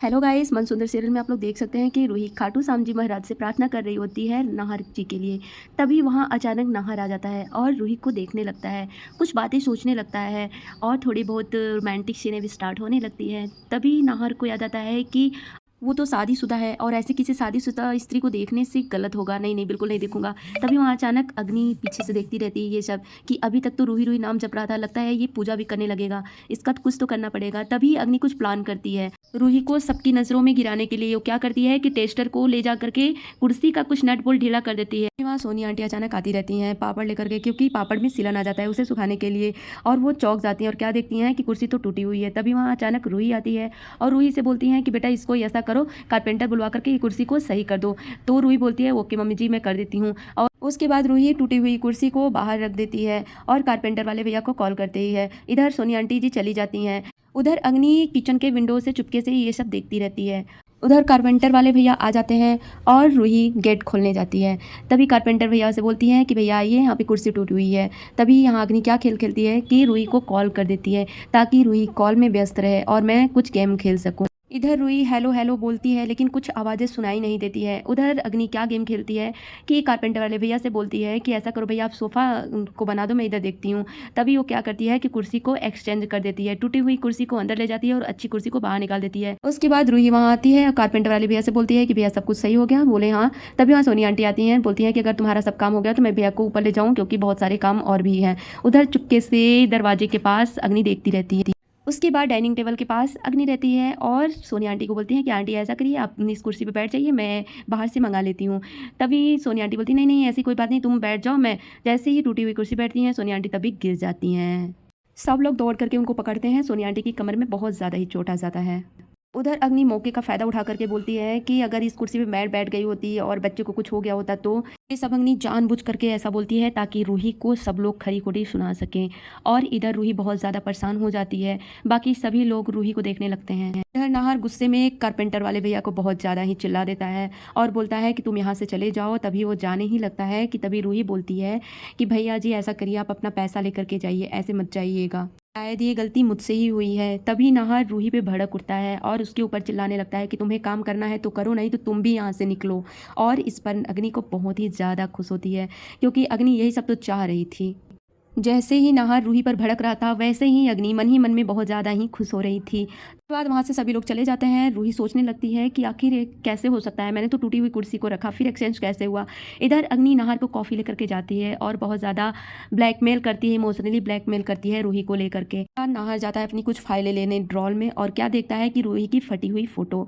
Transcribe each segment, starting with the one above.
Hello guys, मनसुंदर serial में आप लोग देख सकते हैं कि रूही खाटू श्याम जी महाराज से प्रार्थना कर रही होती है नाहर जी के लिए। तभी वहाँ अचानक नाहर आ जाता है और रूही को देखने लगता है, कुछ बातें सोचने लगता है और थोड़ी बहुत रोमांटिक सीनें भी स्टार्ट होने लगती है। तभी नाहर को याद आता है कि वो तो शादीशुदा है और ऐसे किसी शादीशुदा स्त्री को देखने से गलत होगा। नहीं नहीं, बिल्कुल नहीं देखूंगा। तभी वहाँ अचानक अग्नि पीछे से देखती रहती है ये सब कि अभी तक तो रूही रूही नाम जप रहा था, लगता है ये पूजा भी करने लगेगा, इसका तो कुछ तो करना पड़ेगा। तभी अग्नि कुछ प्लान करती है रूही को सबकी नज़रों में गिराने के लिए। वो क्या करती है कि टेस्टर को ले जा करके कुर्सी का कुछ नट बोल्ट ढीला कर देती है। वहाँ सोनी आंटी अचानक आती रहती हैं पापड़ लेकर के, क्योंकि पापड़ में सिलन आ जाता है उसे सुखाने के लिए। और वो चौंक जाती हैं और क्या देखती हैं कि कुर्सी तो टूटी हुई है। तभी वहाँ अचानक रूही आती है और रूही से बोलती हैं कि बेटा इसको ऐसा करो, कारपेंटर बुलवा करके ये कुर्सी को सही कर दो। तो रूही बोलती है ओके मम्मी जी, मैं कर देती हूँ। और उसके बाद रूही टूटी हुई कुर्सी को बाहर रख देती है और कारपेंटर वाले भैया को कॉल करते ही है। इधर सोनी आंटी जी चली जाती हैं। उधर अग्नि किचन के विंडो से चुपके से ये सब देखती रहती है। उधर कारपेंटर वाले भैया आ जाते हैं और रूही गेट खोलने जाती है। तभी कारपेंटर भैया से बोलती हैं कि भैया आइए, यहाँ पे कुर्सी टूटी हुई है। तभी यहाँ अग्नि क्या खेल खेलती है कि रूही को कॉल कर देती है ताकि रूही कॉल में व्यस्त रहे और मैं कुछ गेम खेल सकूँ। इधर रूही हेलो हेलो बोलती है लेकिन कुछ आवाज़ें सुनाई नहीं देती है। उधर अग्नि क्या गेम खेलती है कि कारपेंटर वाले भैया से बोलती है कि ऐसा करो भैया, आप सोफ़ा को बना दो, मैं इधर देखती हूँ। तभी वो क्या करती है कि कुर्सी को एक्सचेंज कर देती है, टूटी हुई कुर्सी को अंदर ले जाती है और अच्छी कुर्सी को बाहर निकाल देती है। उसके बाद रूही वहाँ आती है और कारपेंटर वाले भैया से बोलती है कि भैया सब कुछ सही हो गया। बोले हाँ। तभी वहाँ सोनी आंटी आती हैं, बोलती हैं कि अगर तुम्हारा सब काम हो गया तो मैं भैया को ऊपर ले जाऊँ, क्योंकि बहुत सारे काम और भी हैं। उधर चुपके से दरवाजे के पास अग्नि देखती रहती है। उसके बाद डाइनिंग टेबल के पास अग्नि रहती है और सोनी आंटी को बोलती है कि आंटी ऐसा करिए, आप इस कुर्सी पे बैठ जाइए, मैं बाहर से मंगा लेती हूँ। तभी सोनी आंटी बोलती नहीं नहीं, ऐसी कोई बात नहीं, तुम बैठ जाओ। मैं जैसे ही टूटी हुई कुर्सी बैठती हैं सोनी आंटी तभी गिर जाती हैं। सब लोग दौड़ करके उनको पकड़ते हैं। सोनी आंटी की कमर में बहुत ज़्यादा ही चोट आ जाता है। उधर अग्नि मौके का फ़ायदा उठा करके बोलती है कि अगर इस कुर्सी पे मैं बैठ गई होती और बच्चे को कुछ हो गया होता तो। ये सब अग्नि जानबूझ करके ऐसा बोलती है ताकि रूही को सब लोग खरी खोटी सुना सकें। और इधर रूही बहुत ज़्यादा परेशान हो जाती है। बाकी सभी लोग रूही को देखने लगते हैं। इधर नाहर गुस्से में कारपेंटर वाले भैया को बहुत ज़्यादा ही चिल्ला देता है और बोलता है कि तुम यहाँ से चले जाओ। तभी वो जाने ही लगता है कि तभी रूही बोलती है कि भैया जी ऐसा करिए, आप अपना पैसा लेकर के जाइए, ऐसे मत जाइएगा, शायद ये गलती मुझसे ही हुई है। तभी नाहर रूही पे भड़क उठता है और उसके ऊपर चिल्लाने लगता है कि तुम्हें काम करना है तो करो, नहीं तो तुम भी यहाँ से निकलो। और इस पर अग्नि को बहुत ही ज़्यादा खुश होती है, क्योंकि अग्नि यही सब तो चाह रही थी। जैसे ही नाहर रूही पर भड़क रहा था वैसे ही अग्नि मन ही मन में बहुत ज़्यादा ही खुश हो रही थी। उसके बाद वहाँ से सभी लोग चले जाते हैं। रूही सोचने लगती है कि आखिर ये कैसे हो सकता है, मैंने तो टूटी हुई कुर्सी को रखा, फिर एक्सचेंज कैसे हुआ। इधर अग्नि नाहर को कॉफ़ी लेकर के जाती है और बहुत ज़्यादा ब्लैकमेल करती है, इमोशनली ब्लैकमेल करती है रूही को लेकर के। नाहर जाता है अपनी कुछ फाइलें लेने ड्रॉल में और क्या देखता है कि रूही की फटी हुई फ़ोटो।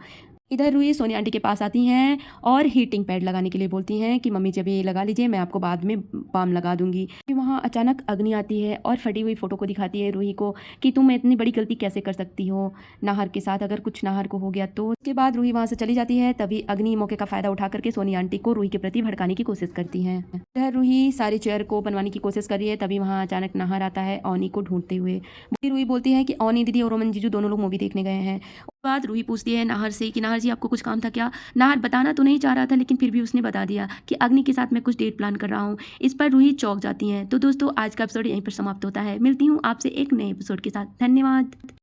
इधर रूही सोनी आंटी के पास आती हैं और हीटिंग पैड लगाने के लिए बोलती हैं कि मम्मी जब ये लगा लीजिए, मैं आपको बाद में बाम लगा दूंगी। फिर वहाँ अचानक अग्नि आती है और फटी हुई फ़ोटो को दिखाती है रूही को कि तुम इतनी बड़ी गलती कैसे कर सकती हो नाहर के साथ, अगर कुछ नाहर को हो गया तो। उसके बाद रूही वहाँ से चली जाती है। तभी अग्नि मौके का फ़ायदा उठा करके सोनी आंटी को रूही के प्रति भड़काने की कोशिश करती हैं। इधर रूही सारी चेयर को बनवाने की कोशिश कर रही है। तभी वहाँ अचानक नाहर आता है ओनी को ढूंढते हुए। रूही बोलती है कि ओनी दीदी और रोमन जीजू दोनों लोग मूवी देखने गए हैं। उसके बाद रूही पूछती है नाहर से कि नाहर जी आपको कुछ काम था क्या। नाहर बताना तो नहीं चाह रहा था लेकिन फिर भी उसने बता दिया कि अग्नि के साथ मैं कुछ डेट प्लान कर रहा हूँ। इस पर रूही चौंक जाती हैं। तो दोस्तों आज का एपिसोड यहीं पर समाप्त होता है। मिलती हूँ आपसे एक नए एपिसोड के साथ। धन्यवाद।